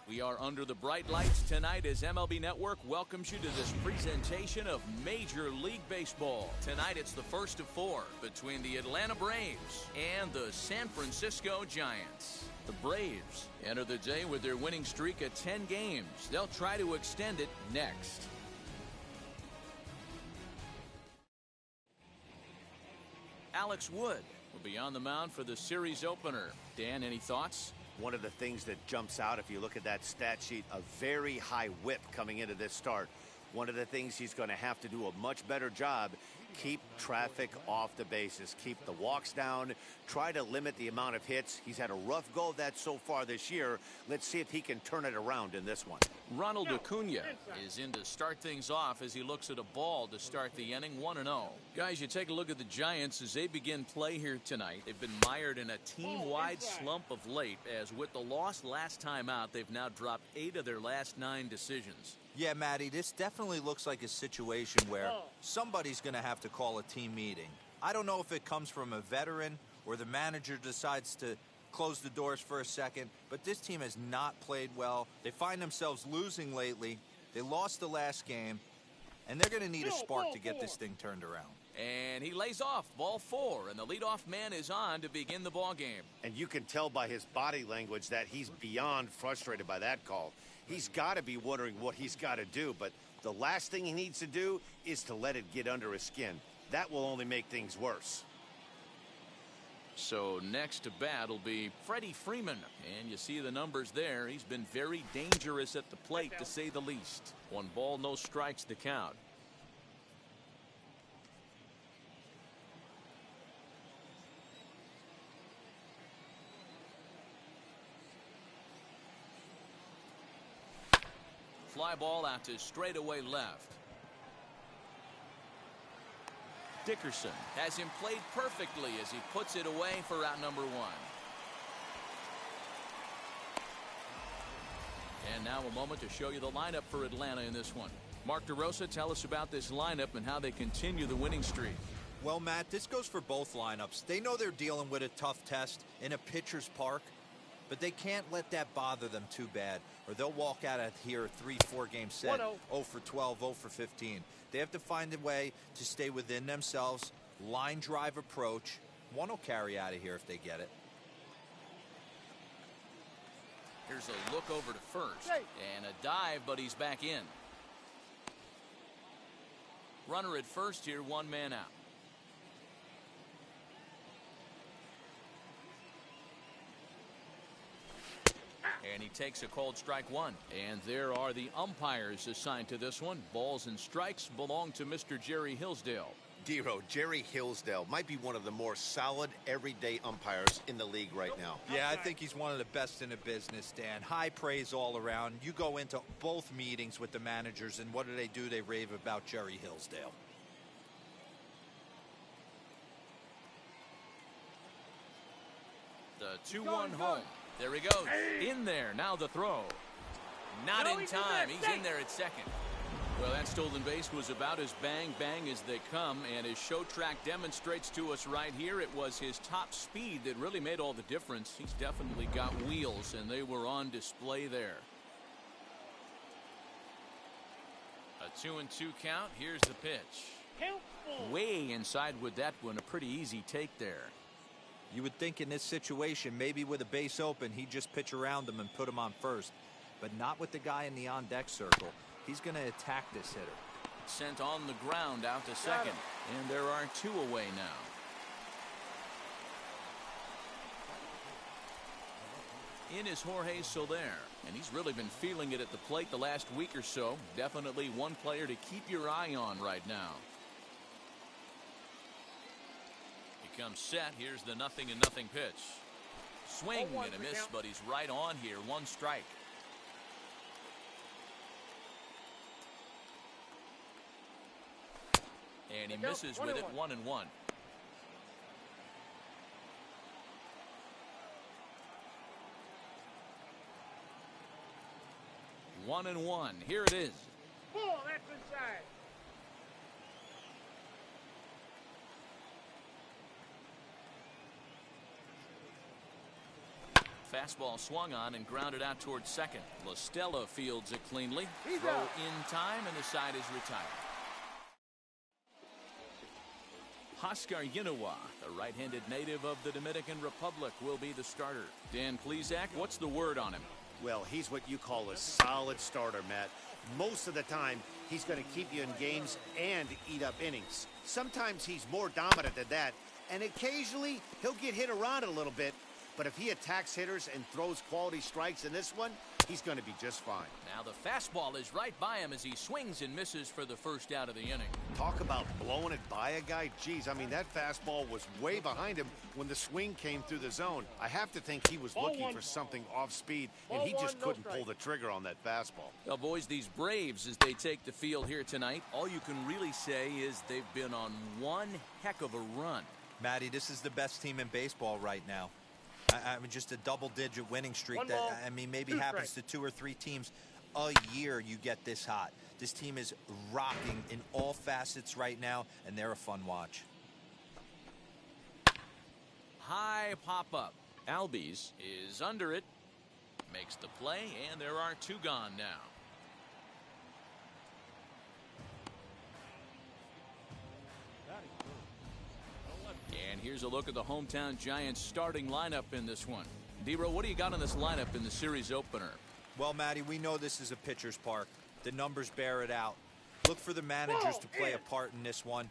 We are under the bright lights tonight as MLB Network welcomes you to this presentation of Major League Baseball. Tonight it's the first of four between the Atlanta Braves and the San Francisco Giants. The Braves enter the day with their winning streak at 10 games. They'll try to extend it next. Alex Wood will be on the mound for the series opener. Dan, any thoughts? One of the things that jumps out, if you look at that stat sheet, a very high whip coming into this start. One of the things he's going to have to do a much better job, keep traffic off the bases, keep the walks down, try to limit the amount of hits. He's had a rough go of that so far this year. Let's see if he can turn it around in this one. Ronald Acuna is in to start things off as he looks at a ball to start the inning, 1-0. Guys, you take a look at the Giants as they begin play here tonight. They've been mired in a team-wide slump of late, as with the loss last time out, they've now dropped 8 of their last 9 decisions. Yeah, Matty, this definitely looks like a situation where somebody's going to have to call a team meeting. I don't know if it comes from a veteran or the manager decides to close the doors for a second, but this team has not played well. They find themselves losing lately. They lost the last game, and they're going to need a spark to get this thing turned around. And he lays off, ball 4, and the leadoff man is on to begin the ball game. And you can tell by his body language that he's beyond frustrated by that call. He's got to be wondering what he's got to do, but the last thing he needs to do is to let it get under his skin. That will only make things worse. So next to bat will be Freddie Freeman, and you see the numbers there. He's been very dangerous at the plate, to say the least. 1 ball, no strikes to count. Fly ball out to straightaway left. Dickerson has him played perfectly as he puts it away for out number 1. And now a moment to show you the lineup for Atlanta in this one. Mark DeRosa, tell us about this lineup and how they continue the winning streak. Well, Matt, this goes for both lineups. They know they're dealing with a tough test in a pitcher's park, but they can't let that bother them too bad, or they'll walk out of here a 3-4 game set, 0 for 12, 0 for 15. They have to find a way to stay within themselves, line drive approach. One will carry out of here if they get it. Here's a look over to first, and a dive, but he's back in. Runner at first here, 1 man out. And he takes a called strike 1. And there are the umpires assigned to this one. Balls and strikes belong to Mr. Jerry Hillsdale. Dero, Jerry Hillsdale might be one of the more solid everyday umpires in the league right now. Yeah, I think he's one of the best in the business, Dan. High praise all around. You go into both meetings with the managers, and what do? They rave about Jerry Hillsdale. The 2-1 home. There he goes. In there. Now the throw. Not in time. He's in there at second. Well, that stolen base was about as bang-bang as they come, and as Show Track demonstrates to us right here, it was his top speed that really made all the difference. He's definitely got wheels, and they were on display there. A 2-2 count. Here's the pitch. Way inside with that one. A pretty easy take there. You would think in this situation, maybe with a base open, he'd just pitch around him and put him on first. But not with the guy in the on-deck circle. He's going to attack this hitter. Sent on the ground out to second. And there are 2 away now. In is Jorge Soler. And he's really been feeling it at the plate the last week or so. Definitely one player to keep your eye on right now. Comes set. Here's the 0-0 pitch. Swing and a miss, but he's right on here. 1 strike. And he misses with it. 1-1. 1-1. Here it is. Ball, that's inside. Fastball swung on and grounded out towards second. La Stella fields it cleanly. He's Throw out. in time, and the side is retired. Oscar Yinoa, the right-handed native of the Dominican Republic, will be the starter. Dan Plesac, what's the word on him? Well, he's what you call a solid starter, Matt. Most of the time, he's going to keep you in games and eat up innings. Sometimes he's more dominant than that, and occasionally he'll get hit around a little bit. But if he attacks hitters and throws quality strikes in this one, he's going to be just fine. Now the fastball is right by him as he swings and misses for the first out of the inning. Talk about blowing it by a guy. Geez, I mean, that fastball was way behind him when the swing came through the zone. I have to think he was looking for something off speed, and he just couldn't pull the trigger on that fastball. Well, boys, these Braves, as they take the field here tonight, all you can really say is they've been on one heck of a run. Matty, this is the best team in baseball right now. I mean, just a double-digit winning streak One that, ball, I mean, maybe two happens strikes. to 2 or 3 teams a year you get this hot. This team is rocking in all facets right now, and they're a fun watch. High pop-up. Albies is under it. Makes the play, and there are 2 gone now. And here's a look at the hometown Giants starting lineup in this one. D-Row, what do you got on this lineup in the series opener? Well, Matty, we know this is a pitcher's park. The numbers bear it out. Look for the managers to play a part in this one.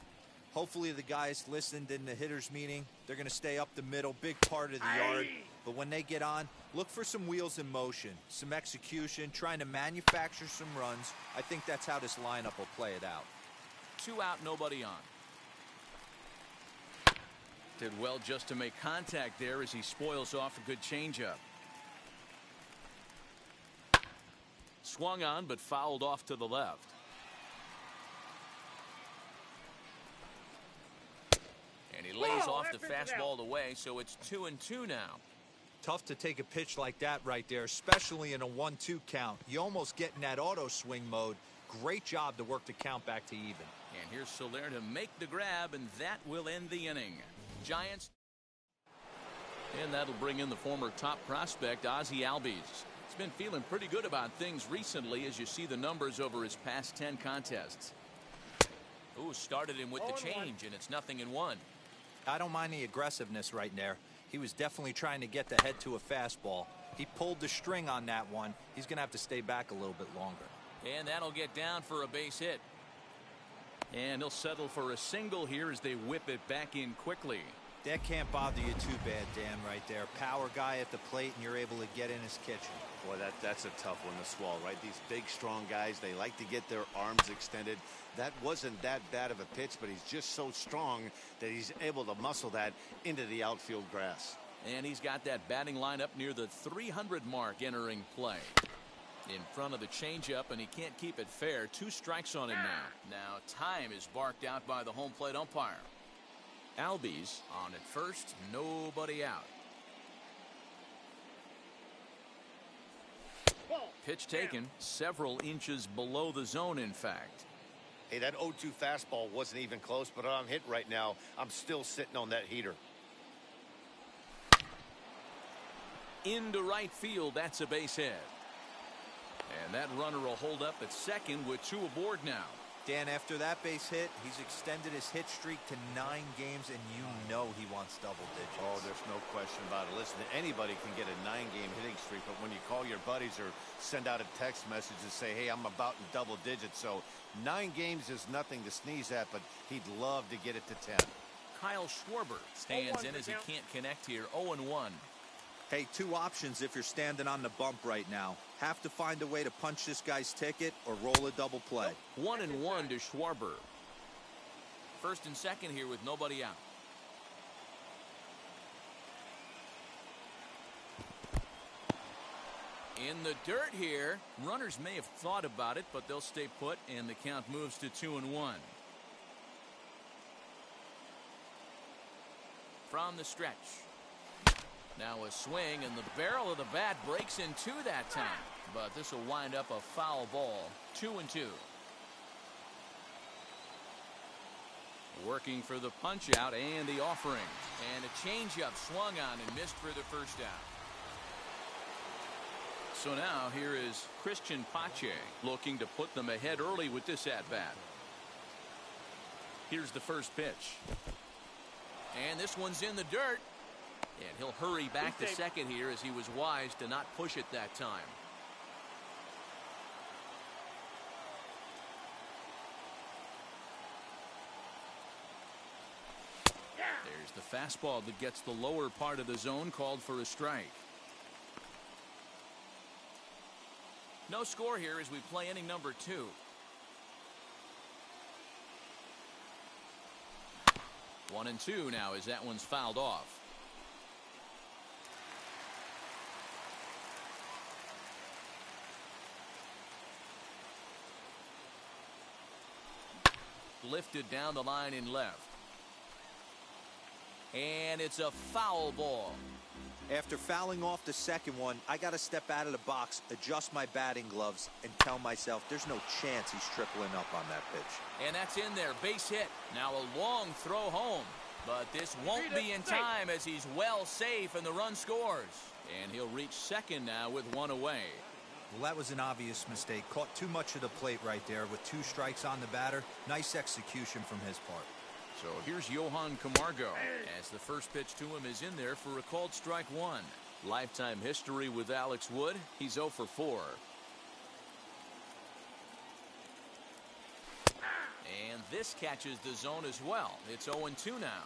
Hopefully the guys listened in the hitters meeting. They're going to stay up the middle, big part of the yard. But when they get on, look for some wheels in motion, some execution, trying to manufacture some runs. I think that's how this lineup will play it out. 2 out, nobody on. Did well just to make contact there as he spoils off a good changeup. Swung on but fouled off to the left. And he lays Whoa, off that the pitch is fastball out. away, so it's 2-2 now. Tough to take a pitch like that right there, especially in a 1-2 count. You almost get in that auto swing mode. Great job to work the count back to even. And here's Soler to make the grab, and that will end the inning. Giants. And that'll bring in the former top prospect, Ozzie Albies. He's been feeling pretty good about things recently as you see the numbers over his past 10 contests. Ooh, started him with the change, and it's 0-1. I don't mind the aggressiveness right there. He was definitely trying to get the head to a fastball. He pulled the string on that one. He's going to have to stay back a little bit longer. And that'll get down for a base hit. And he'll settle for a single here as they whip it back in quickly. That can't bother you too bad, Dan, right there. Power guy at the plate, and you're able to get in his kitchen. Boy, that's a tough one to swallow, right? These big, strong guys, they like to get their arms extended. That wasn't that bad of a pitch, but he's just so strong that he's able to muscle that into the outfield grass. And he's got that batting lineup near the 300 mark entering play. In front of the changeup, and he can't keep it fair. 2 strikes on him now. Now time is barked out by the home plate umpire. Albies on at first, nobody out. Pitch taken several inches below the zone, in fact. Hey, that 0-2 fastball wasn't even close, but I'm hit right now. I'm still sitting on that heater. Into right field, that's a base hit. And that runner will hold up at second with 2 aboard now. Dan, after that base hit, he's extended his hit streak to 9 games, and you know he wants double digits. Oh, there's no question about it. Listen, anybody can get a 9-game hitting streak, but when you call your buddies or send out a text message and say, hey, I'm about in double digits, so 9 games is nothing to sneeze at, but he'd love to get it to 10. Kyle Schwarber stands in as he can't connect here. 0-1. Hey, 2 options if you're standing on the bump right now. Have to find a way to punch this guy's ticket or roll a double play. 1-1 to Schwarber. First and second here with nobody out. In the dirt here. Runners may have thought about it, but they'll stay put, and the count moves to 2-1. From the stretch. Now a swing, and the barrel of the bat breaks in 2 that time. But this will wind up a foul ball. 2-2. Working for the punch out and the offering. And a changeup swung on and missed for the first out. So now here is Christian Pache looking to put them ahead early with this at-bat. Here's the first pitch. And this one's in the dirt. And he'll hurry back to second here as he was wise to not push it that time. There's the fastball that gets the lower part of the zone, called for a strike. No score here as we play inning number 2. One and two now as that one's fouled off. Lifted down the line in left. And it's a foul ball. After fouling off the second one, I got to step out of the box, adjust my batting gloves, and tell myself there's no chance he's tripling up on that pitch. And that's in there. Base hit. Now a long throw home. But this won't be in time as he's well safe and the run scores. And he'll reach second now with one away. Well, that was an obvious mistake. Caught too much of the plate right there with 2 strikes on the batter. Nice execution from his part. So here's Johan Camargo as the first pitch to him is in there for a called strike 1. Lifetime history with Alex Wood. He's 0 for 4. And this catches the zone as well. It's 0-2 now.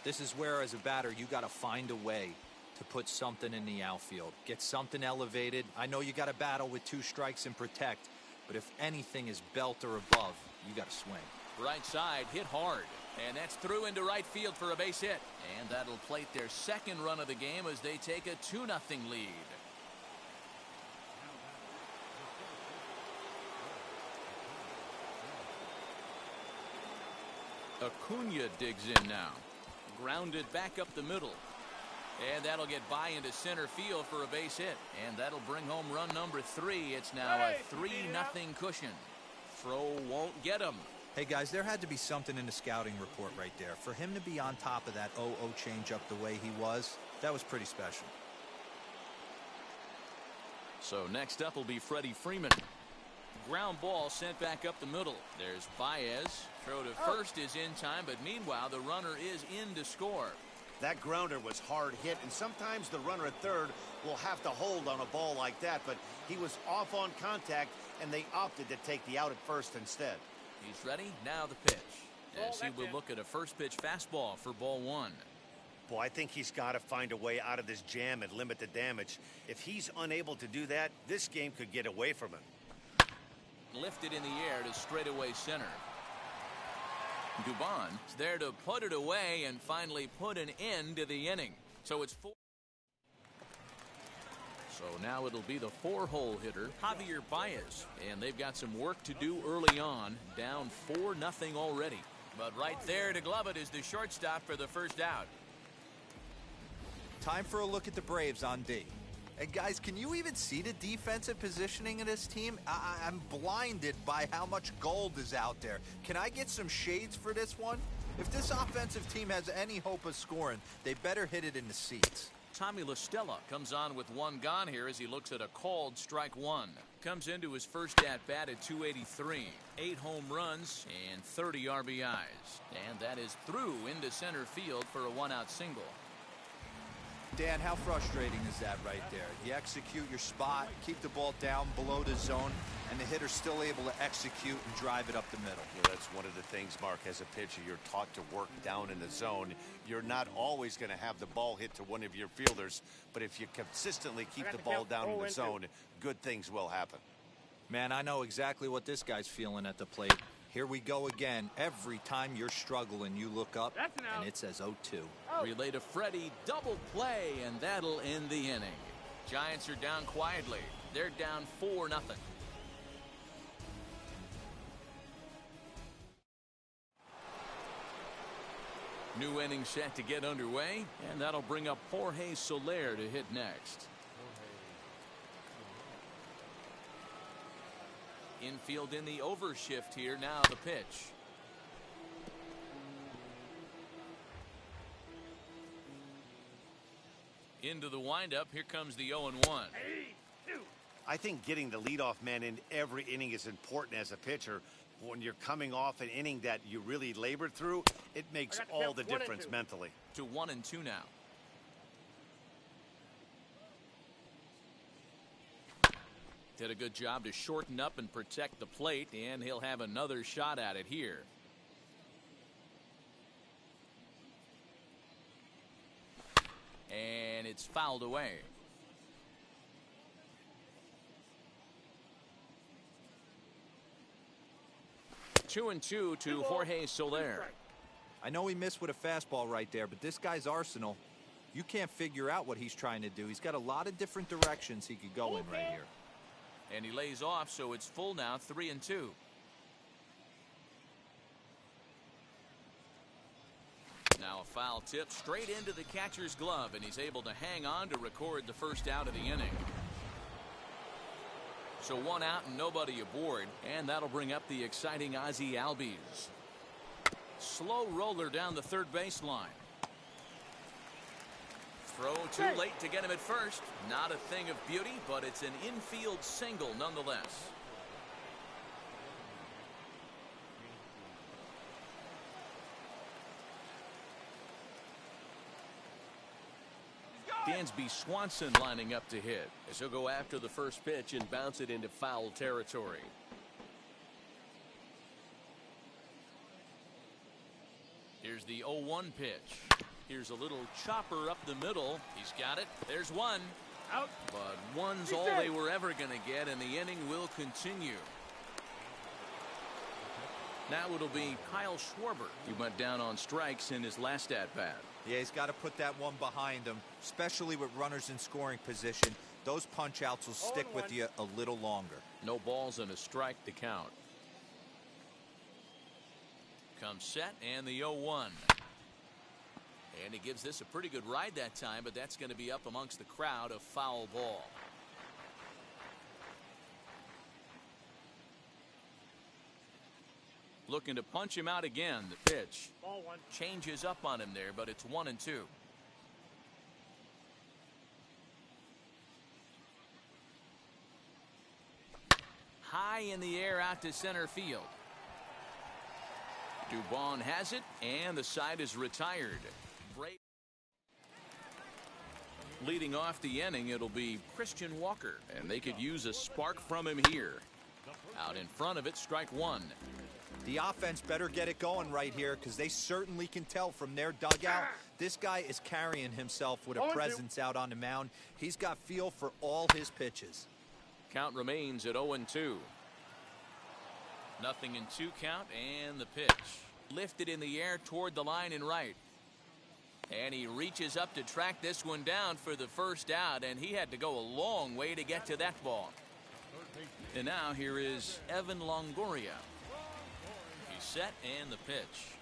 This is where, as a batter, you got to find a way to put something in the outfield. Get something elevated. I know you got to battle with 2 strikes and protect, but if anything is belt or above, you got to swing. Right side, hit hard. And that's through into right field for a base hit. And that'll plate their second run of the game as they take a 2-0 lead. Acuna digs in now. Grounded back up the middle. And that'll get by into center field for a base hit. And that'll bring home run number 3. It's now a 3-0 cushion. Throw won't get him. Hey, guys, there had to be something in the scouting report right there. For him to be on top of that 0-0 changeup the way he was, that was pretty special. So next up will be Freddie Freeman. Ground ball sent back up the middle. There's Baez. Throw to first is in time, but meanwhile the runner is in to score. That grounder was hard hit, and sometimes the runner at third will have to hold on a ball like that, but he was off on contact, and they opted to take the out at first instead. He's ready. Now the pitch. As he will look at a first pitch fastball for ball 1. Boy, I think he's got to find a way out of this jam and limit the damage. If he's unable to do that, this game could get away from him. Lifted in the air to straightaway center. Dubon is there to put it away and finally put an end to the inning. So it's 4. So now it'll be the 4-hole hitter, Javier Baez. And they've got some work to do early on, down 4-0 already. But right there to glove it is the shortstop for the first out. Time for a look at the Braves on D. And guys, can you even see the defensive positioning of this team? I'm blinded by how much gold is out there. Can I get some shades for this one? If this offensive team has any hope of scoring, they better hit it in the seats. Tommy La Stella comes on with 1 gone here as he looks at a called strike 1. Comes into his first at-bat at 283. 8 home runs and 30 RBIs. And that is through into center field for a 1-out single. Dan, how frustrating is that right there? You execute your spot, keep the ball down below the zone, and the hitter's still able to execute and drive it up the middle. Well, that's one of the things, Mark, as a pitcher, you're taught to work down in the zone. You're not always going to have the ball hit to one of your fielders, but if you consistently keep the ball down in the zone, good things will happen. Man, I know exactly what this guy's feeling at the plate. Here we go again. Every time you're struggling, you look up, and it says 0-2. Relay to Freddie, double play, and that'll end the inning. Giants are down quietly. They're down 4-0. New inning set to get underway, and that'll bring up Jorge Soler to hit next. Infield in the overshift here. Now the pitch. Into the windup. Here comes the 0-1. I think getting the leadoff man in every inning is important as a pitcher. When you're coming off an inning that you really labored through, it makes all the difference mentally. To 1-2 now. Did a good job to shorten up and protect the plate, and he'll have another shot at it here. And it's fouled away. Two and two to Jorge Soler. I know he missed with a fastball right there, but this guy's arsenal, you can't figure out what he's trying to do. He's got a lot of different directions he could go in right here. And he lays off, so it's full now, 3-2. Now a foul tip straight into the catcher's glove, and he's able to hang on to record the first out of the inning. So one out and nobody aboard, and that'll bring up the exciting Ozzie Albies. Slow roller down the third baseline. Throw too late to get him at first. Not a thing of beauty, but it's an infield single nonetheless. Dansby Swanson lining up to hit, as he'll go after the first pitch and bounce it into foul territory. Here's the 0-1 pitch. Here's a little chopper up the middle. He's got it. There's one. Out. But one's all they were ever going to get, and the inning will continue. Now it'll be Kyle Schwarber. He went down on strikes in his last at-bat. Yeah, he's got to put that one behind him, especially with runners in scoring position. Those punch-outs will stick with you a little longer. No balls and a strike to count. Comes set, and the 0-1. And he gives this a pretty good ride that time, but that's going to be up amongst the crowd, a foul ball. Looking to punch him out again. The pitch Ball one. changes up on him there, but it's 1-2. High in the air out to center field. Dubon has it, and the side is retired. Leading off the inning, it'll be Christian Walker, and they could use a spark from him here. Out in front of it, strike one. The offense better get it going right here, because they certainly can tell from their dugout this guy is carrying himself with a presence out on the mound. He's got feel for all his pitches. Count remains at 0-2. Nothing in 2 count, and the pitch lifted in the air toward the line and right. And he reaches up to track this one down for the first out, and he had to go a long way to get to that ball. And now here is Evan Longoria. He's set, and the pitch.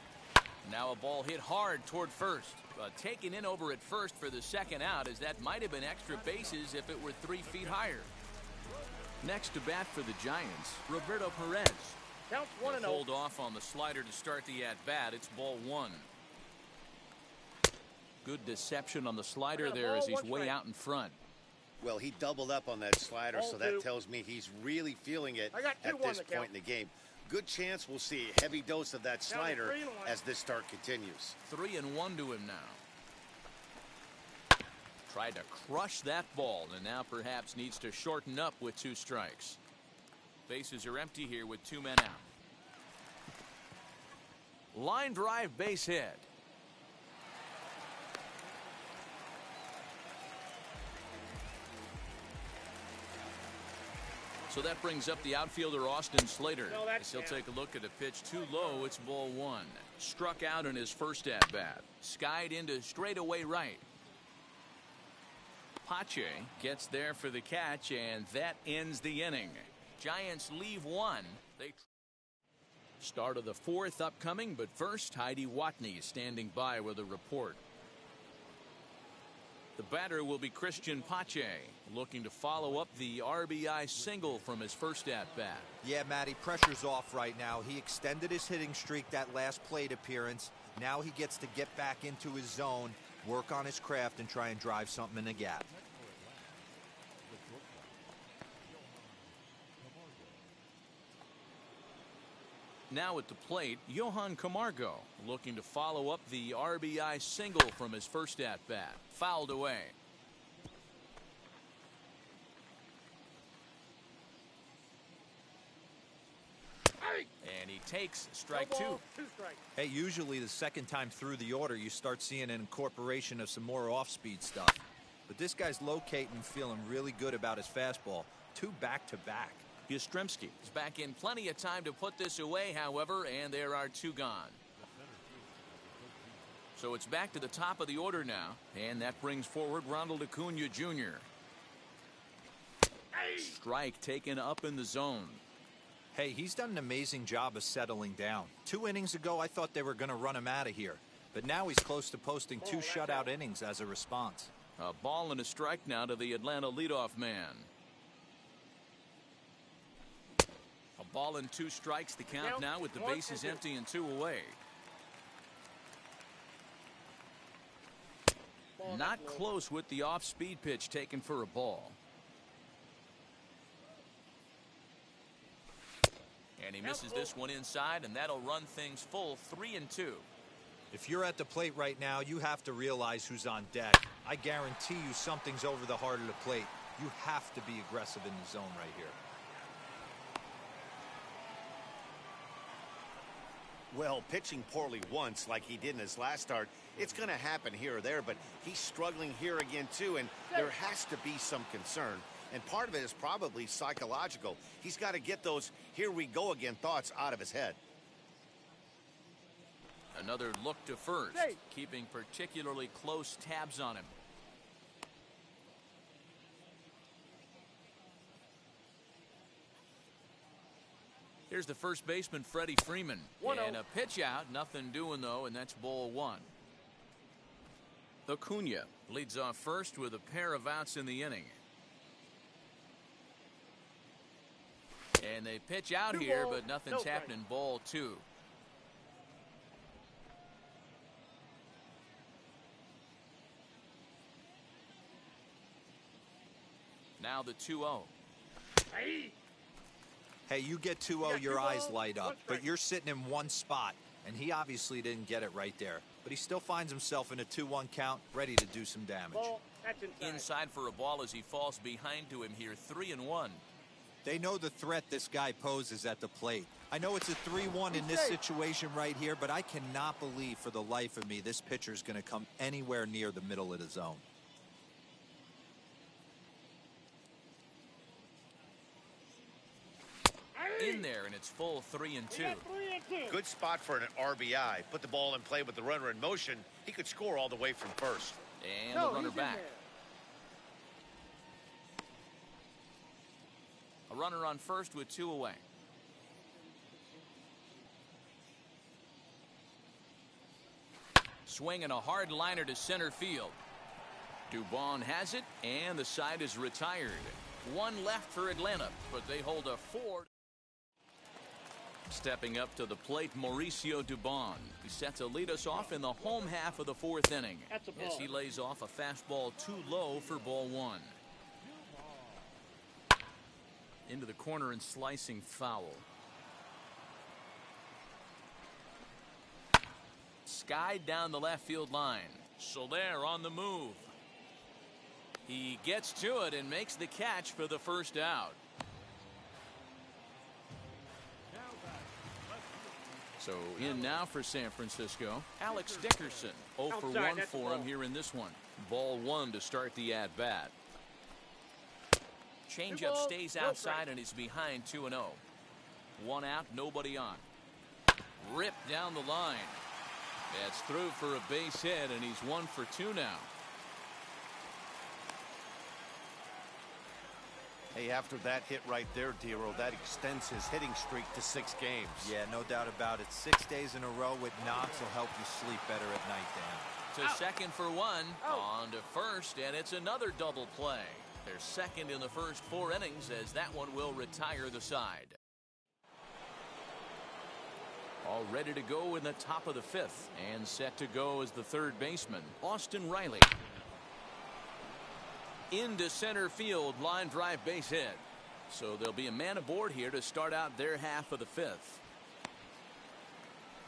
Now a ball hit hard toward first, but taken in over at first for the second out, as that might have been extra bases if it were 3 feet higher. Next to bat for the Giants, Roberto Perez. Counts 1-0. Hold off on the slider to start the at-bat. It's ball one. Good deception on the slider there as he's way out in front. Well, he doubled up on that slider, so that tells me he's really feeling it at this point in the game. Good chance we'll see a heavy dose of that slider as this start continues. 3-1 to him now. Tried to crush that ball, and now perhaps needs to shorten up with 2 strikes. Bases are empty here with 2 men out. Line drive base hit. So that brings up the outfielder Austin Slater. As he'll take a look at a pitch too low. It's ball one. Struck out in his first at bat. Skied into straightaway right. Pache gets there for the catch, and that ends the inning. Giants leave one. Start of the 4th upcoming, but first Heidi Watney standing by with a report. The batter will be Christian Pache, looking to follow up the RBI single from his first at-bat. Yeah, Matty, pressure's off right now. He extended his hitting streak that last plate appearance. Now he gets to get back into his zone, work on his craft, and try and drive something in the gap. Now at the plate, Johan Camargo looking to follow up the RBI single from his first at-bat. Fouled away. And he takes strike two. Hey, usually the second time through the order you start seeing an incorporation of some more off-speed stuff. But this guy's locating and feeling really good about his fastball. 2 back-to-back. Yastrzemski is back in plenty of time to put this away, however, and there are 2 gone. So it's back to the top of the order now, and that brings forward Ronald Acuna Jr. Strike taken up in the zone. Hey, he's done an amazing job of settling down. 2 innings ago, I thought they were going to run him out of here. But now he's close to posting 2 shutout innings as a response. A ball and a strike now to the Atlanta leadoff man. A ball and 2 strikes, the count now with the bases empty and 2 away. Not close with the off-speed pitch taken for a ball. And he misses this one inside, and that'll run things full 3-2. If you're at the plate right now, you have to realize who's on deck. I guarantee you something's over the heart of the plate. You have to be aggressive in the zone right here. Well, pitching poorly once like he did in his last start, it's going to happen here or there, but he's struggling here again too, and there has to be some concern. And part of it is probably psychological. He's got to get those "here we go again" thoughts out of his head. Another look to first, keeping particularly close tabs on him. Here's the first baseman, Freddie Freeman. And a pitch out, nothing doing though, and that's ball 1. Acuna leads off first with a pair of outs in the inning. And they pitch out here, but nothing's happening. Ball 2. Now the 2-0. Hey, you get 2-0, your eyes light up, but you're sitting in one spot, and he obviously didn't get it right there. But he still finds himself in a 2-1 count, ready to do some damage. Inside for a ball as he falls behind to him here, 3-1. They know the threat this guy poses at the plate. I know it's a 3-1 in this situation right here, but I cannot believe for the life of me this pitcher's going to come anywhere near the middle of the zone. In there, and it's full 3-2. Good spot for an RBI. Put the ball in play with the runner in motion. He could score all the way from first. And the runner back. A runner on first with 2 away. Swinging a hard liner to center field. Dubon has it, and the side is retired. 1 left for Atlanta, but they hold a 4. Stepping up to the plate, Mauricio Dubon. He set to lead us off in the home half of the 4th inning. As he lays off a fastball too low for ball 1. Into the corner and slicing foul. Skied down the left field line. Soler on the move. He gets to it and makes the catch for the first out. So in now for San Francisco, Alex Dickerson. 0 for 1 for him here in this one. Ball 1 to start the at-bat. Changeup stays outside and is behind 2-0. 1 out, nobody on. Ripped down the line. That's through for a base hit, and he's 1 for 2 now. Hey, after that hit right there, Dero, that extends his hitting streak to 6 games. Yeah, no doubt about it. 6 days in a row with knocks will help you sleep better at night, Dan. To second for 1. On to first, and it's another double play. They're second in the first 4 innings as that one will retire the side. All ready to go in the top of the 5th, and set to go as the third baseman, Austin Riley. Into center field, line drive base hit. So there'll be a man aboard here to start out their half of the 5th.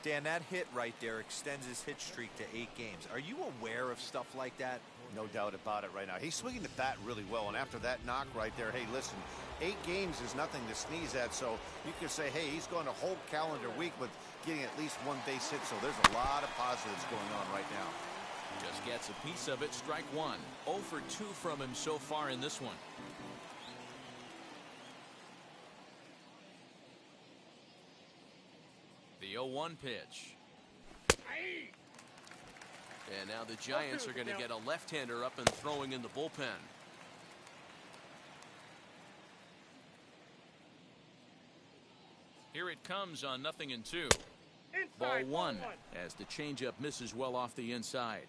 Dan, that hit right there extends his hit streak to 8 games. Are you aware of stuff like that? No doubt about it right now. He's swinging the bat really well, and after that knock right there, hey, listen, 8 games is nothing to sneeze at, so you can say, hey, he's gone a whole calendar week with getting at least 1 base hit, so there's a lot of positives going on right now. Just gets a piece of it, strike 1. 0 for 2 from him so far in this one. The 0-1 pitch. And now the Giants are going to get a left-hander up and throwing in the bullpen. Here it comes on 0-2. Ball 1 as the changeup misses well off the inside.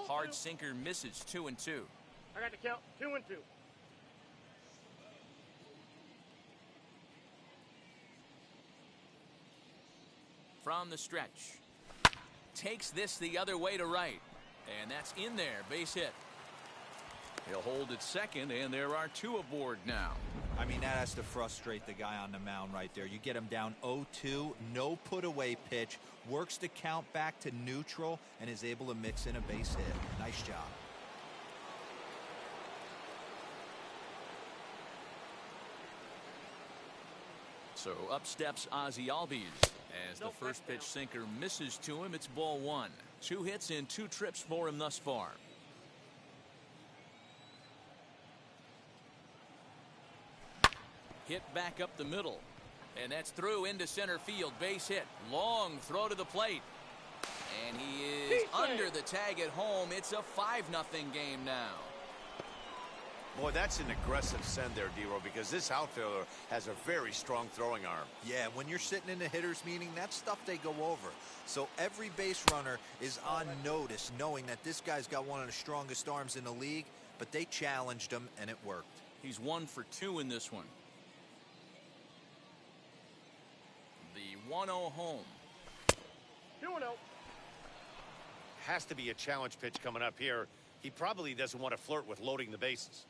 Hard sinker misses. 2-2. I got to count 2-2. From the stretch. Takes this the other way to right. And that's in there. Base hit. He'll hold at second, and there are 2 aboard now. I mean, that has to frustrate the guy on the mound right there. You get him down 0-2, no put away pitch, works the count back to neutral, and is able to mix in a base hit. Nice job. So up steps Ozzie Albies as the first pitch sinker misses to him. It's ball 1. 2 hits and 2 trips for him thus far. Hit back up the middle, and that's through into center field. Base hit. Long throw to the plate, and he is under the tag at home. It's a 5-0 game now. Boy, that's an aggressive send there, D-Row, because this outfielder has a very strong throwing arm. Yeah, when you're sitting in the hitter's meeting, that's stuff they go over. So every base runner is on notice, knowing that this guy's got one of the strongest arms in the league, but they challenged him, and it worked. He's 1 for 2 in this one. The 1-0 home. 2-0. Has to be a challenge pitch coming up here. He probably doesn't want to flirt with loading the bases.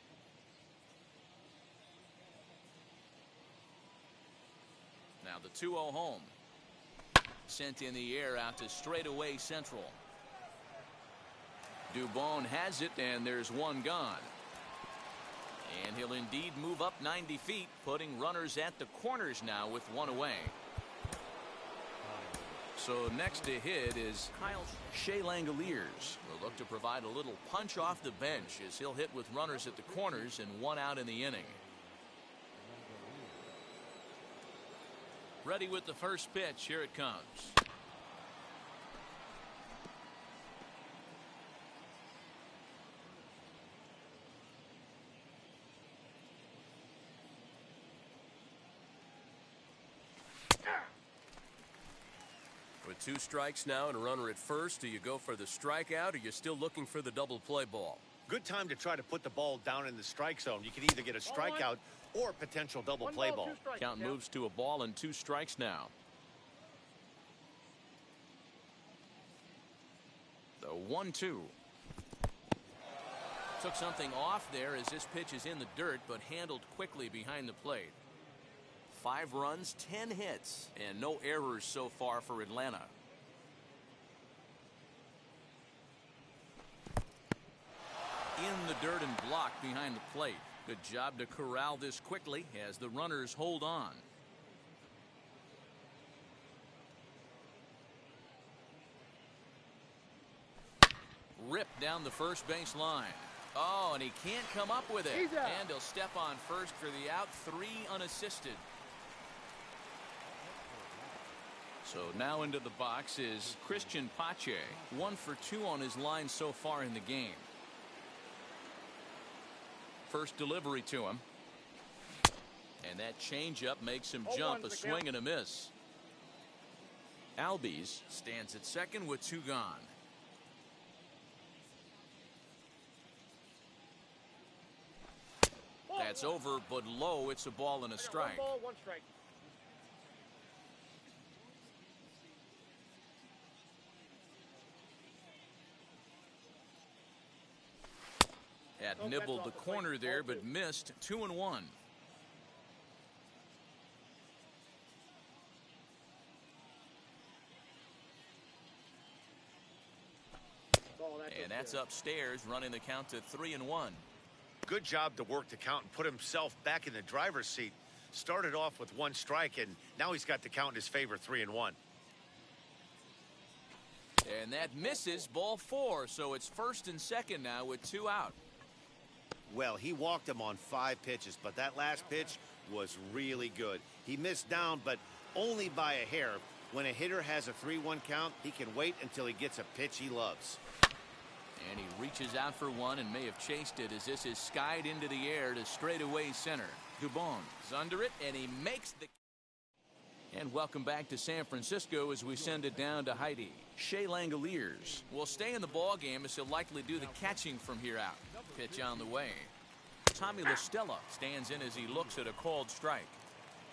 Now the 2-0 home. Sent in the air out to straightaway central. Dubon has it, and there's 1 gone. And he'll indeed move up 90 feet, putting runners at the corners now with 1 away. So next to hit is Kyle Shea Langoliers. Will look to provide a little punch off the bench as he'll hit with runners at the corners and 1 out in the inning. Ready with the first pitch. Here it comes. With 2 strikes now and a runner at first, do you go for the strikeout or you're still looking for the double play ball? Good time to try to put the ball down in the strike zone. You can either get a strikeout or a potential double play ball. Count moves to a ball and 2 strikes now. The 1-2. Took something off there as this pitch is in the dirt, but handled quickly behind the plate. 5 runs, 10 hits, and no errors so far for Atlanta. In the dirt and blocked behind the plate. Good job to corral this quickly as the runners hold on. Ripped down the first base line. Oh, and he can't come up with it. And he'll step on first for the out. 3 unassisted. So now into the box is Christian Pache. 1 for 2 on his line so far in the game. First delivery to him. And that changeup makes him jump. A swing and a miss. Albies stands at second with 2 gone. That's over, but low. It's a ball and a strike. 1 ball, 1 strike. At Nibbled the corner there, but missed. 2-1. And that's upstairs, running the count to 3-1. Good job to work the count and put himself back in the driver's seat. Started off with 1 strike, and now he's got the count in his favor, 3-1. And that misses, ball 4, so it's 1st and 2nd now with 2 out. Well, he walked him on 5 pitches, but that last pitch was really good. He missed down, but only by a hair. When a hitter has a 3-1 count, he can wait until he gets a pitch he loves. And he reaches out for one and may have chased it as this is skied into the air to straightaway center. Dubon is under it, and he makes the... And welcome back to San Francisco as we send it down to Heidi. Shea Langoliers will stay in the ball game as he'll likely do the catching from here out. Pitch on the way. Tommy La Stella stands in as he looks at a called strike.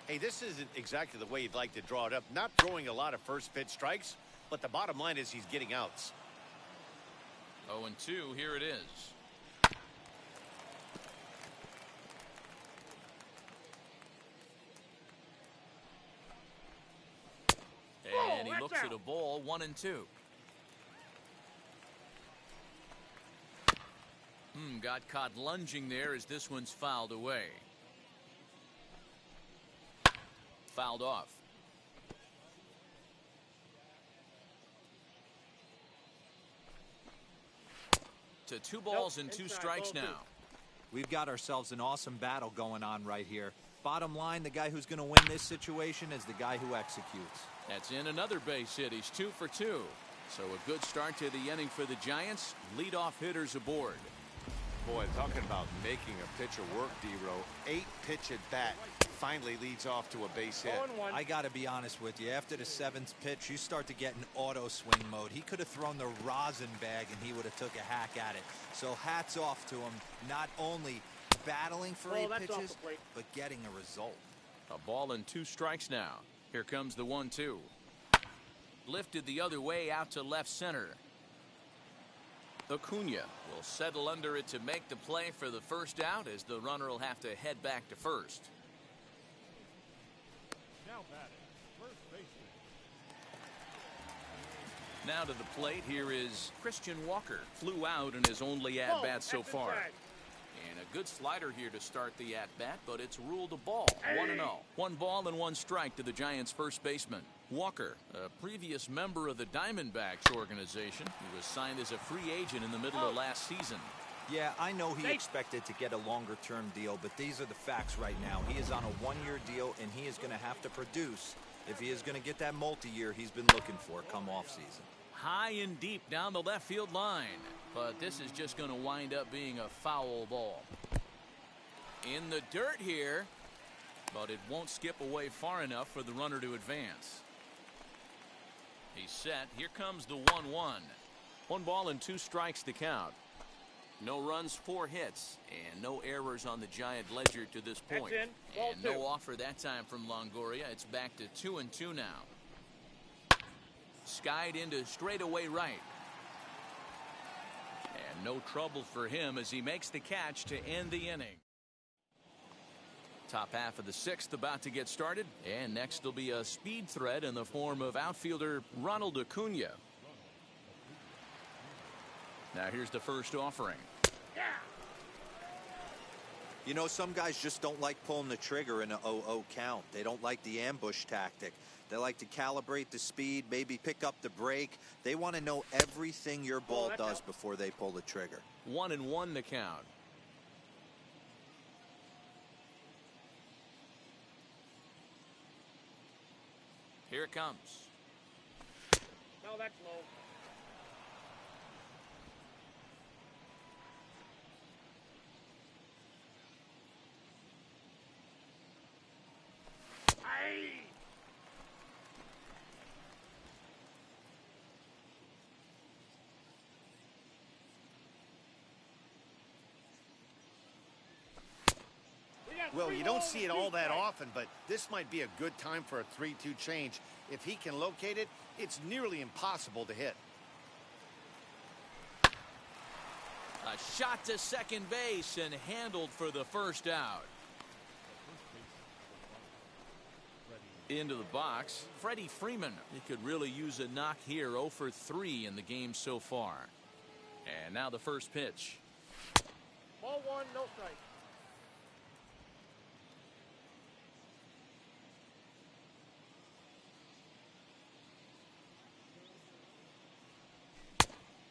Hey, this isn't exactly the way you'd like to draw it up. Not throwing a lot of first pitch strikes, but the bottom line is he's getting outs. 0-2, here it is. And he looks at a ball, 1-2. Got caught lunging there as this one's fouled away. Fouled off. To 2 balls and 2 strikes now. We've got ourselves an awesome battle going on right here. Bottom line, the guy who's going to win this situation is the guy who executes. That's in another base hit. He's 2 for 2. So a good start to the inning for the Giants. Leadoff hitters aboard. Boy, talking about making a pitcher work, D-Row. 8 pitch at bat finally leads off to a base hit. I got to be honest with you. After the 7th pitch, you start to get in auto swing mode. He could have thrown the rosin bag and he would have took a hack at it. So hats off to him, not only battling for 8 pitches, but getting a result. A ball and 2 strikes now. Here comes the 1-2. Lifted the other way out to left center. Acuna will settle under it to make the play for the first out as the runner will have to head back to first. Now batting, first baseman. Now to the plate, here is Christian Walker. Flew out in his only at-bat so far. And a good slider here to start the at-bat, but it's ruled a ball. 1-0. 1 ball and 1 strike to the Giants' first baseman. Walker, a previous member of the Diamondbacks organization. He was signed as a free agent in the middle of last season. Yeah, I know he expected to get a longer-term deal, but these are the facts right now. He is on a 1-year deal, and he is going to have to produce if he is going to get that multi-year he's been looking for come offseason. High and deep down the left field line, but this is just going to wind up being a foul ball. In the dirt here, but it won't skip away far enough for the runner to advance. He's set. Here comes the 1-1. 1 ball and 2 strikes to count. No runs, 4 hits, and no errors on the Giant ledger to this point. And no offer that time from Longoria. It's back to 2-2 now. Skied into straightaway right. And no trouble for him as he makes the catch to end the inning. Top half of the 6th about to get started, and next will be a speed threat in the form of outfielder Ronald Acuna. Now here's the first offering. You know, some guys just don't like pulling the trigger in an 0-0 count. They don't like the ambush tactic. They like to calibrate the speed, maybe pick up the brake. They want to know everything your ball does before they pull the trigger. 1-1 the count. Here it comes. No, that's low. Well, you don't see it all that often, but this might be a good time for a 3-2 change. If he can locate it, it's nearly impossible to hit. A shot to second base and handled for the first out. Into the box, Freddie Freeman. He could really use a knock here. 0 for 3 in the game so far. And now the first pitch. Ball 1, no strike.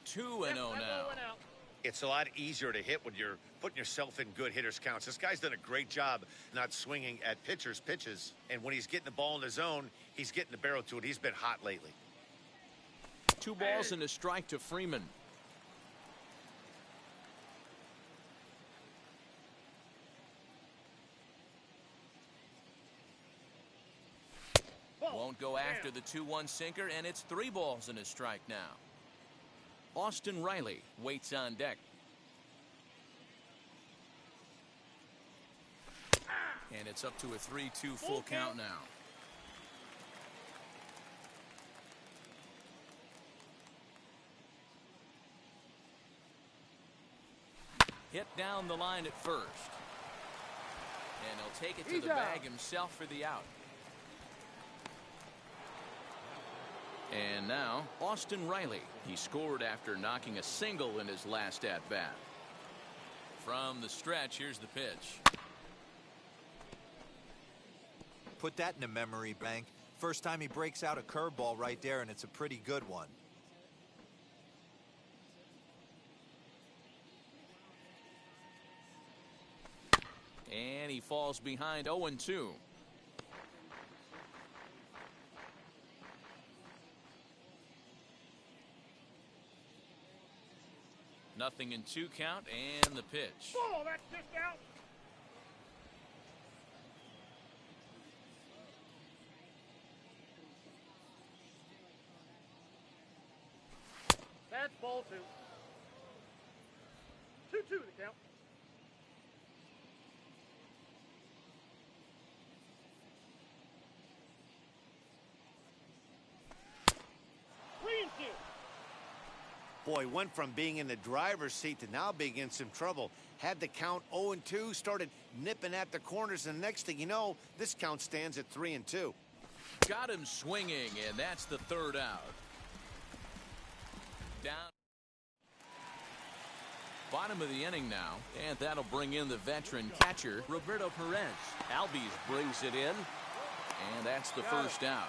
Two and 0 now. It's a lot easier to hit when you're putting yourself in good hitters' counts. This guy's done a great job not swinging at pitchers' pitches. And when he's getting the ball in the zone, he's getting the barrel to it. He's been hot lately. 2 balls and a strike to Freeman. Won't go after the 2-1 sinker, and it's 3 balls and a strike now. Austin Riley waits on deck. And it's up to a 3-2 full count now. Hit down the line at first. And he'll take it to the bag himself for the out. And now, Austin Riley. He scored after knocking a single in his last at-bat. From the stretch, here's the pitch. Put that in a memory bank. First time he breaks out a curveball right there, and it's a pretty good one. And he falls behind 0-2. Nothing in 2 count, and the pitch. Oh, that's just out. That's ball 2. 2-2 the count. Boy, went from being in the driver's seat to now being in some trouble. Had the count 0-2, started nipping at the corners, and the next thing you know, this count stands at 3-2. Got him swinging, and that's the 3rd out. Down. Bottom of the inning now, and that'll bring in the veteran catcher, Roberto Perez. Albies brings it in, and that's the first out.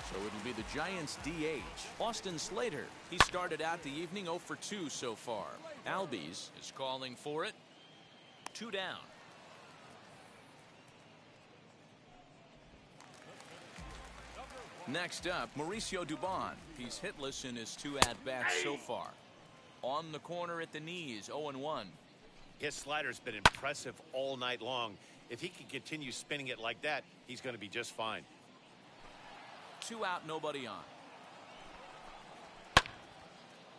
So it'll be the Giants' DH, Austin Slater. He started out the evening 0 for 2 so far. Albies is calling for it. 2 down. Next up, Mauricio Dubon. He's hitless in his 2 at-bats so far. On the corner at the knees, 0-1. His slider's been impressive all night long. If he can continue spinning it like that, he's going to be just fine. 2 out, nobody on.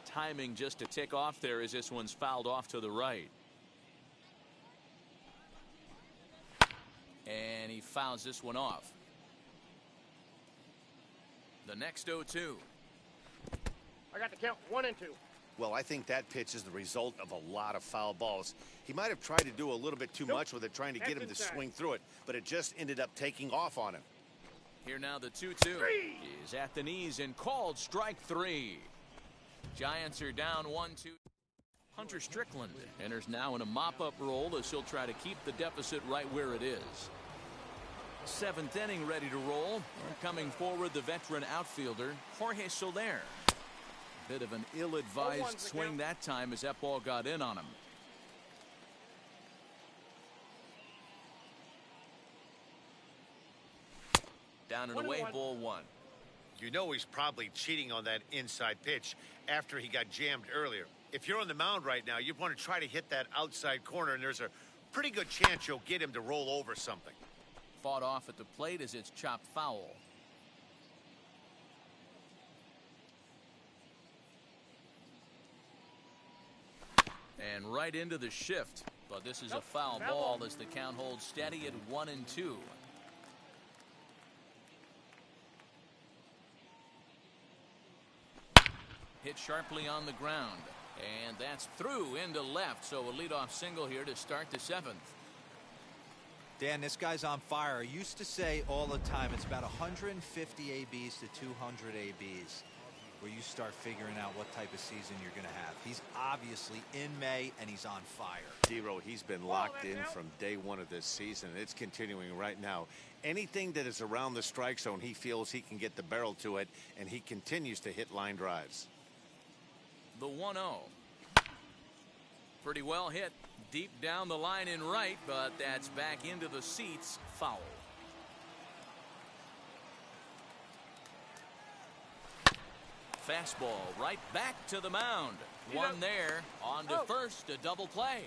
Timing just to tick off there as this one's fouled off to the right. And he fouls this one off. The next 0-2. I got the count 1-2. Well, I think that pitch is the result of a lot of foul balls. He might have tried to do a little bit too much with it, trying to get him to swing through it, but it just ended up taking off on him. Here now the 2-2 is at the knees and called strike 3. Giants are down 1-2. Hunter Strickland enters now in a mop-up role as he'll try to keep the deficit right where it is. 7th inning ready to roll. And coming forward, the veteran outfielder, Jorge Soler. Bit of an ill-advised swing that time as that ball got in on him. Down and away, ball 1. You know he's probably cheating on that inside pitch after he got jammed earlier. If you're on the mound right now, you want to try to hit that outside corner, and there's a pretty good chance you'll get him to roll over something. Fought off at the plate as it's chopped foul. And right into the shift. But this is a foul ball as the count holds steady at 1-2. hit sharply on the ground. And that's through into left, so a leadoff single here to start the 7th. Dan, this guy's on fire. I used to say all the time it's about 150 ABs to 200 ABs where you start figuring out what type of season you're going to have. He's obviously in May, and he's on fire. Dero, he's been locked in from day one of this season. It's continuing right now. Anything that is around the strike zone, he feels he can get the barrel to it, and he continues to hit line drives. The 1-0. Pretty well hit deep down the line in right, but that's back into the seats. Foul. Fastball right back to the mound. One there. On to first. A double play.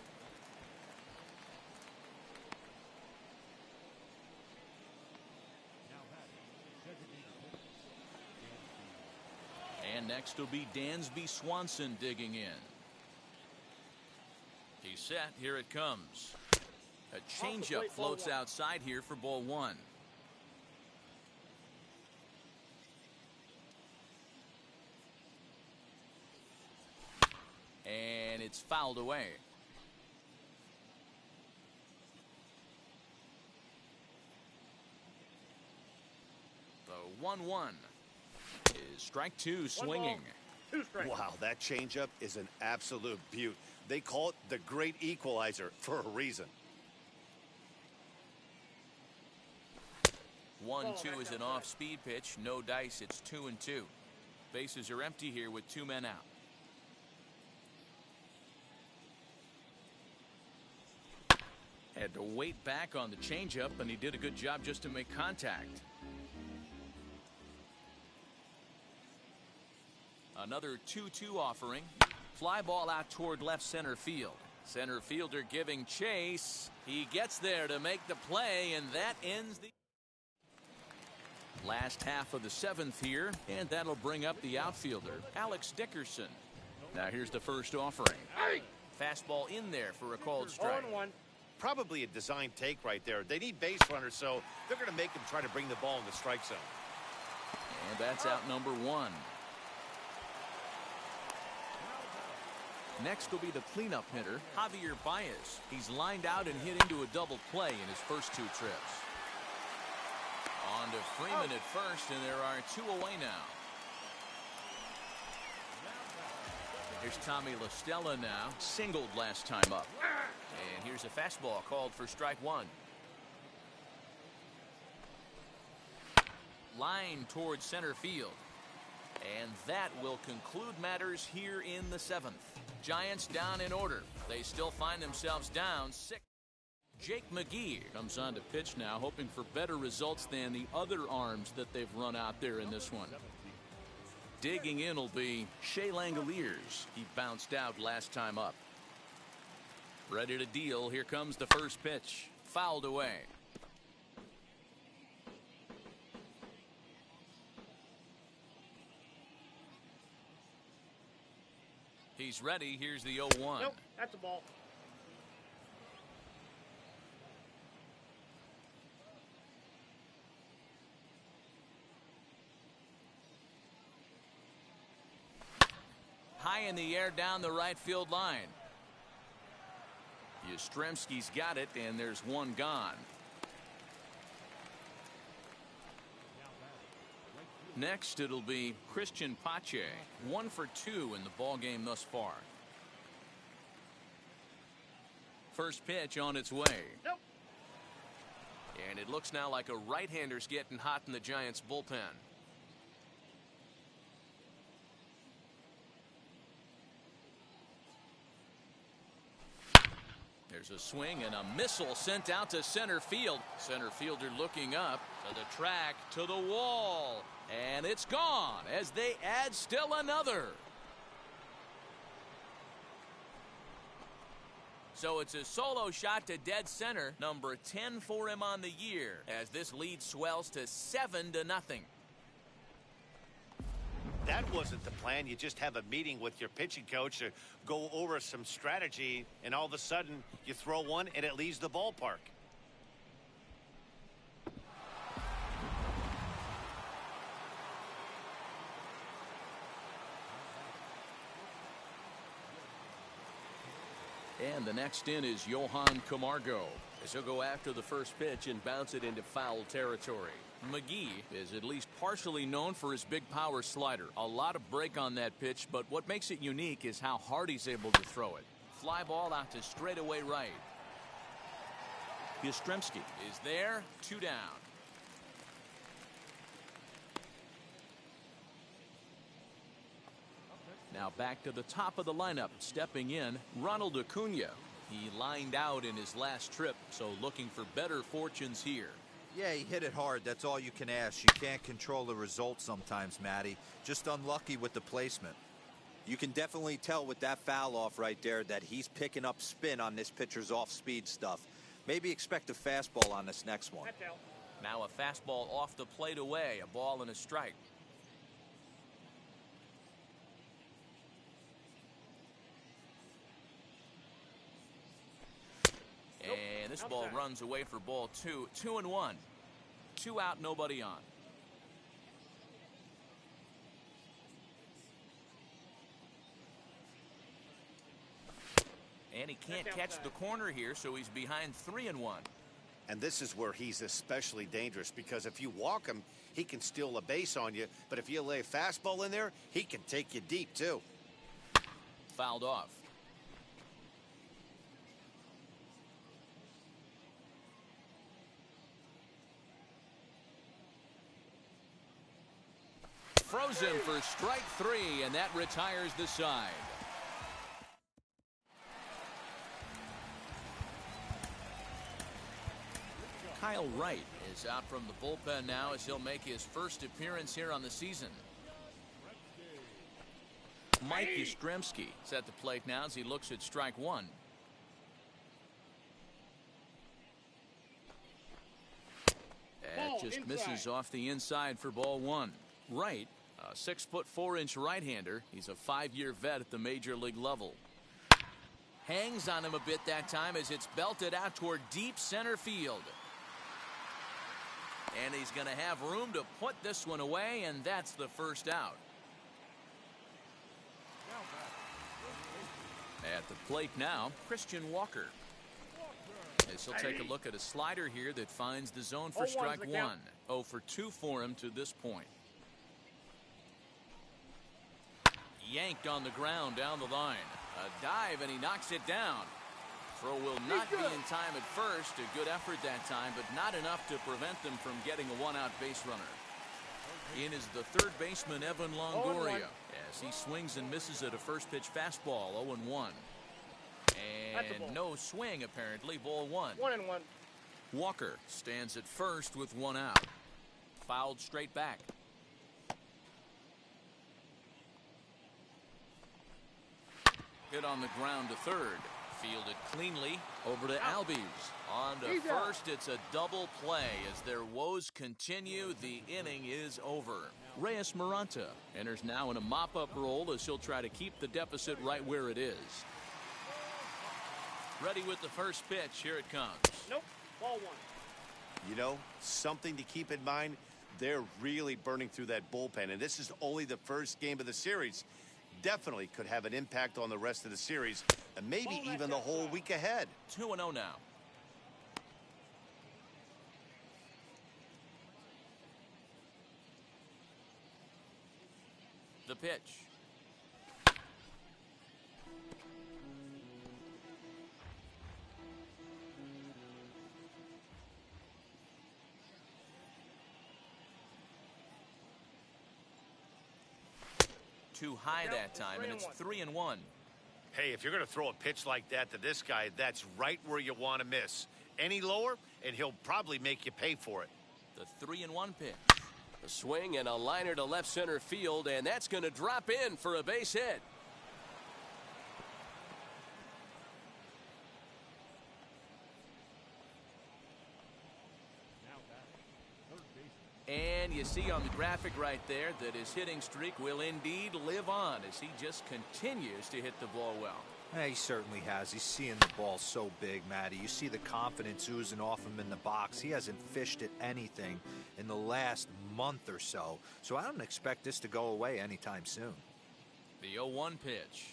And next will be Dansby Swanson digging in. He's set. Here it comes. A changeup floats outside here for ball 1. And it's fouled away. The 1-1 is strike 2 swinging. Wow, that changeup is an absolute beaut. They call it the great equalizer for a reason. 1-2 is an off-speed pitch. No dice. It's 2-2. Bases are empty here with 2 men out. Had to wait back on the changeup, and he did a good job just to make contact. Another 2-2 offering. Fly ball out toward left center field. Center fielder giving chase. He gets there to make the play, and that ends the last half of the 7th here, and that'll bring up the outfielder, Alex Dickerson. Now here's the first offering. Fastball in there for a called strike. Probably a design take right there. They need base runners, so they're going to make them try to bring the ball in the strike zone. And that's out number 1. Next will be the cleanup hitter, Javier Baez. He's lined out and hit into a double play in his first 2 trips. On to Freeman at first, and there are 2 away now. Here's Tommy La Stella now, singled last time up. And here's a fastball called for strike 1. Line towards center field. And that will conclude matters here in the 7th. Giants down in order. They still find themselves down 6. Jake McGee comes on to pitch now, hoping for better results than the other arms that they've run out there in this one. Digging in will be Shea Langoliers. He bounced out last time up. Ready to deal. Here comes the first pitch. Fouled away. He's ready. Here's the 0-1. Nope, that's a ball. High in the air down the right field line. Yastrzemski's got it, and there's one gone. Next, it'll be Christian Pache. 1 for 2 in the ball game thus far. First pitch on its way. Nope. And it looks now like a right-hander's getting hot in the Giants bullpen. There's a swing and a missile sent out to center field. Center fielder looking up to the track, to the wall, and it's gone as they add still another. So it's a solo shot to dead center, number 10 for him on the year, as this lead swells to 7-0. That wasn't the plan. You just have a meeting with your pitching coach to go over some strategy, and all of a sudden you throw one and it leaves the ballpark. And the next in is Johan Camargo. As he'll go after the first pitch and bounce it into foul territory. McGee is at least partially known for his big power slider. A lot of break on that pitch, but what makes it unique is how hard he's able to throw it. Fly ball out to straightaway right. Yastrzemski is there, 2 down. Now back to the top of the lineup, stepping in, Ronald Acuna. He lined out in his last trip, so looking for better fortunes here. Yeah, he hit it hard. That's all you can ask. You can't control the result sometimes, Matty. Just unlucky with the placement. You can definitely tell with that foul off right there that he's picking up spin on this pitcher's off-speed stuff. Maybe expect a fastball on this next one. That's out. Now a fastball off the plate away, a ball and a strike. And this ball runs away for ball 2. 2-1. 2 out, nobody on. And he can't catch the corner here, so he's behind 3-1. And this is where he's especially dangerous, because if you walk him, he can steal a base on you. But if you lay a fastball in there, he can take you deep, too. Fouled off. Frozen for strike 3, and that retires the side. Kyle Wright is out from the bullpen now as he'll make his first appearance here on the season. Mike Yastrzemski is at the plate now as he looks at strike 1. That just misses off the inside for ball 1. Wright, a 6'4" right-hander. He's a 5-year vet at the major league level. Hangs on him a bit that time as it's belted out toward deep center field. And he's going to have room to put this one away, and that's the first out. At the plate now, Christian Walker. As he'll take a look at a slider here that finds the zone for strike 1. 0 for 2 for him to this point. Yanked on the ground down the line. A dive, and he knocks it down. Throw will not be in time at first. A good effort that time, but not enough to prevent them from getting a 1-out base runner. In is the third baseman, Evan Longoria, as he swings and misses at a first pitch fastball, 0-1. And no swing, apparently, ball 1. 1-1. Walker stands at first with 1 out. Fouled straight back. Hit on the ground to third. Fielded cleanly over to Albies. On to first, it's a double play as their woes continue. The inning is over. Reyes Maranta enters now in a mop-up role as he'll try to keep the deficit right where it is. Ready with the first pitch. Here it comes. Nope. Ball 1. You know, something to keep in mind, they're really burning through that bullpen, and this is only the first game of the series. Definitely could have an impact on the rest of the series, and maybe even the whole week ahead. 2-0 now. The pitch. Too high that time, and it's 3-1. Hey, if you're going to throw a pitch like that to this guy, that's right where you want to miss. Any lower, and he'll probably make you pay for it. The 3-1 pitch. A swing and a liner to left center field, and that's going to drop in for a base hit. And you see on the graphic right there that his hitting streak will indeed live on as he just continues to hit the ball well. Yeah, he certainly has. He's seeing the ball so big, Matty. You see the confidence oozing off him in the box. He hasn't fished at anything in the last month or so. So I don't expect this to go away anytime soon. The 0-1 pitch.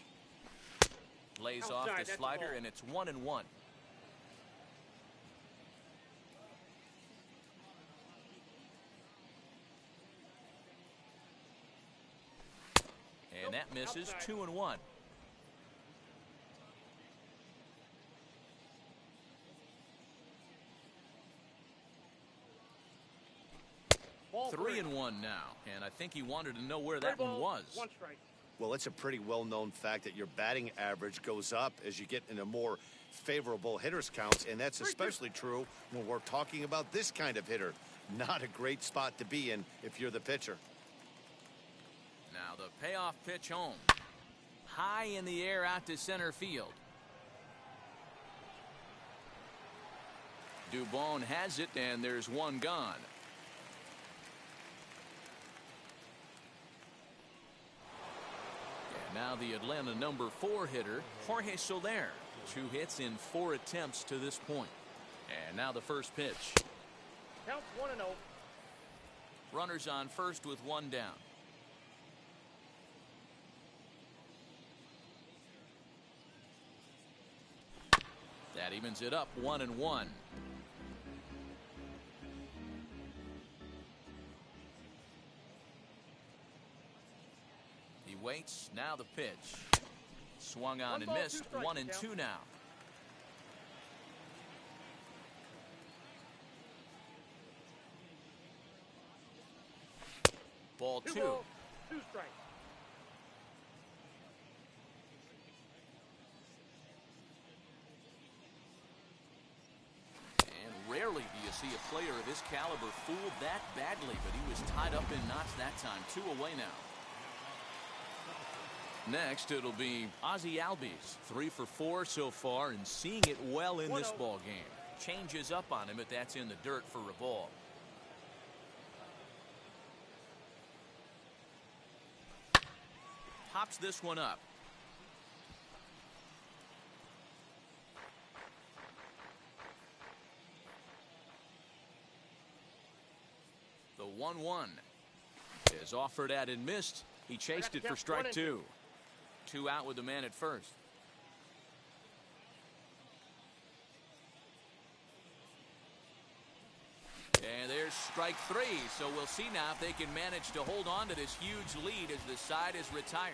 Lays Outside, off the that's a slider, ball. and it's 1-1. And that misses. Outside. 2-1. Ball 3-1 now, and I think he wanted to know where Three that one balls, was. 1 strike. Well, it's a pretty well-known fact that your batting average goes up as you get into more favorable hitters counts, and that's especially true when we're talking about this kind of hitter. Not a great spot to be in if you're the pitcher. Now the payoff pitch home. High in the air out to center field. Dubon has it, and there's one gone. And now the Atlanta number 4 hitter, Jorge Soler. 2 hits in 4 attempts to this point. And now the first pitch. Counts 1-0. Runners on first with 1 down. That evens it up 1-1. He waits. Now the pitch. Swung on 1 and ball, 2 missed. strikes, 1-2 now. Ball 2 2. balls, 2 strikes. And rarely do you see a player of his caliber fooled that badly, but he was tied up in knots that time. 2 away now. Next, it'll be Ozzie Albies. 3 for 4 so far and seeing it well in this 1-0. ball game. Changes up on him, but that's in the dirt for a ball. Pops this one up. The 1-1 is offered at and missed. He chased it for strike 2. 2 out with the man at first. And there's strike 3. So we'll see now if they can manage to hold on to this huge lead as the side is retired.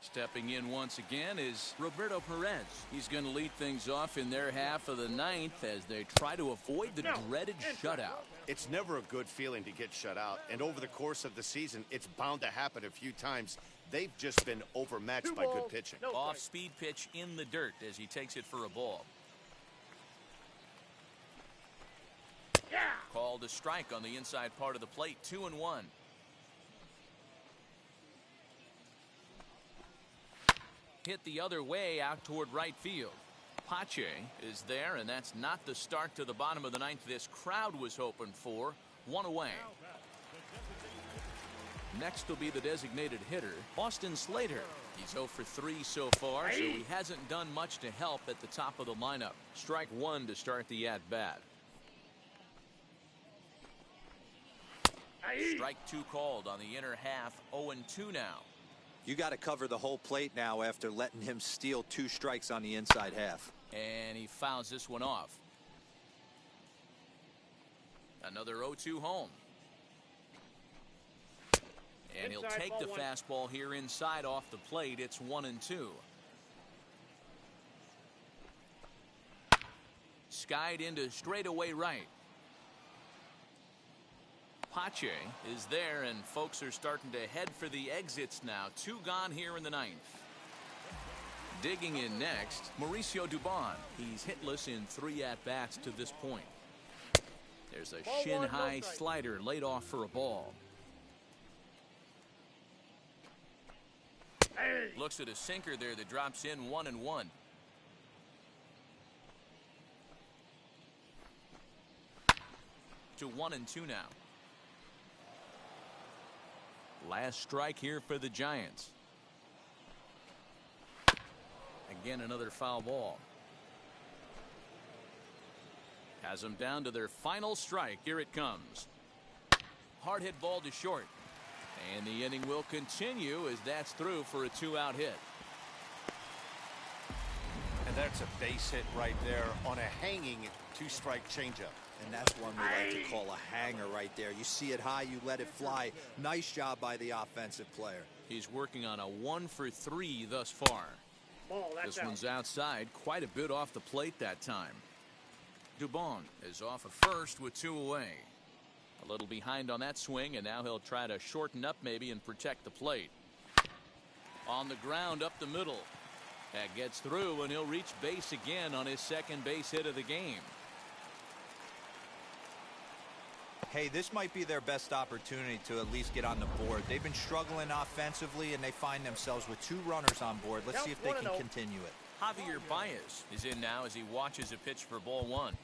Stepping in once again is Roberto Perez. He's going to lead things off in their half of the 9th as they try to avoid the dreaded shutout. It's never a good feeling to get shut out, and over the course of the season, it's bound to happen a few times. They've just been overmatched 2 by good balls, pitching. no Off strikes. speed pitch in the dirt as he takes it for a ball. Yeah. Called a strike on the inside part of the plate. 2-1. Hit the other way out toward right field. Pache is there, and that's not the start to the bottom of the 9th this crowd was hoping for. 1 away. Next will be the designated hitter, Austin Slater. He's 0 for 3 so far, so he hasn't done much to help at the top of the lineup. Strike 1 to start the at-bat. Strike 2 called on the inner half. 0-2 now. You got to cover the whole plate now after letting him steal 2 strikes on the inside half. And he fouls this one off. Another 0-2 home. And he'll Inside, take ball the 1. fastball here inside off the plate. It's 1-2. Skied into straightaway right. Pache is there, and folks are starting to head for the exits now. 2 gone here in the 9th. Digging in next, Mauricio Dubon. He's hitless in 3 at-bats to this point. There's a Ball 1, no shin-high strike. slider laid off for a ball. Hey. Looks at a sinker there that drops in 1-1. To 1-2 now. Last strike here for the Giants. Again, another foul ball. Has them down to their final strike. Here it comes. Hard hit ball to short. And the inning will continue as that's through for a 2-out hit. And that's a base hit right there on a hanging two-strike changeup. And that's one we like to call a hanger right there. You see it high, you let it fly. Nice job by the offensive player. He's working on a 1 for 3 thus far. Ball, that's This out. one's outside, quite a bit off the plate that time. Dubon is off at first with 2 away. A little behind on that swing, and now he'll try to shorten up maybe and protect the plate. On the ground up the middle. That gets through, and he'll reach base again on his second base hit of the game. Hey, this might be their best opportunity to at least get on the board. They've been struggling offensively, and they find themselves with 2 runners on board. Let's see if they can continue it. Javier Baez is in now as he watches a pitch for ball 1.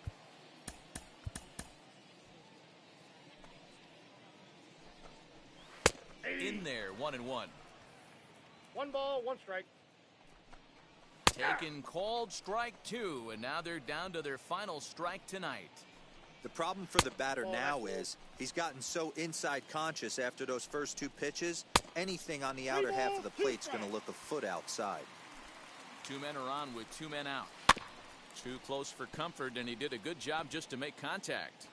In there, 1-1. 1 ball, 1 strike. Taken, called, strike 2, and now they're down to their final strike tonight. The problem for the batter now is he's gotten so inside conscious after those first 2 pitches, anything on the outer half of the plate's going to look a foot outside. 2 men are on with 2 men out. Too close for comfort, and he did a good job just to make contact.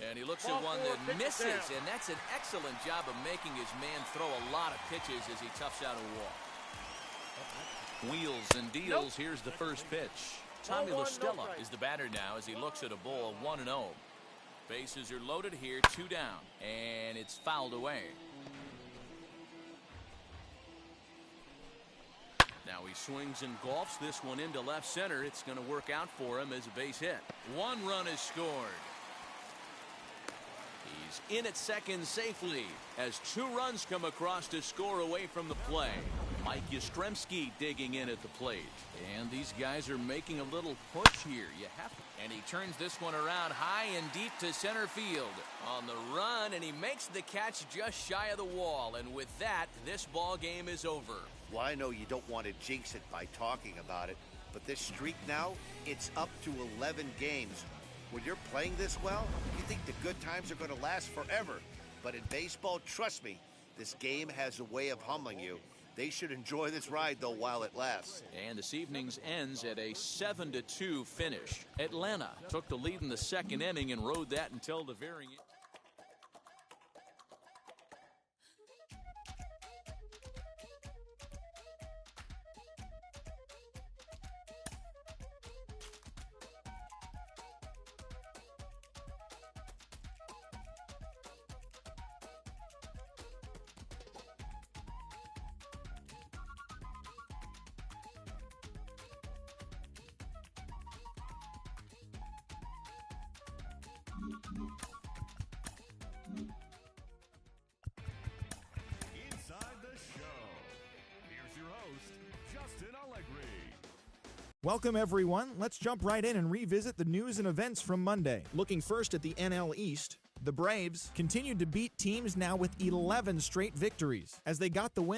And he looks at one that misses, and that's an excellent job of making his man throw a lot of pitches as he toughs out a walk. Wheels and deals. Here's the first pitch. Tommy La Stella is the batter now as he looks at a ball 1-0. Bases are loaded here, 2 down, and it's fouled away. Now he swings and golfs this one into left center. It's going to work out for him as a base hit. 1 run is scored. He's in at second safely as 2 runs come across to score away from the play. Mike Yastrzemski digging in at the plate. And these guys are making a little push here. You have to. And he turns this one around high and deep to center field. On the run, and he makes the catch just shy of the wall. And with that, this ball game is over. Well, I know you don't want to jinx it by talking about it, but this streak now, it's up to 11 games. When you're playing this well, you think the good times are going to last forever. But in baseball, trust me, this game has a way of humbling you. They should enjoy this ride, though, while it lasts. And this evening's ends at a 7-2 finish. Atlanta took the lead in the second inning and rode that until the very end. Inside the show, here's your host, Justin Allegri. Welcome, everyone. Let's jump right in and revisit the news and events from Monday. Looking first at the NL East, the Braves continued to beat teams now with 11 straight victories as they got the win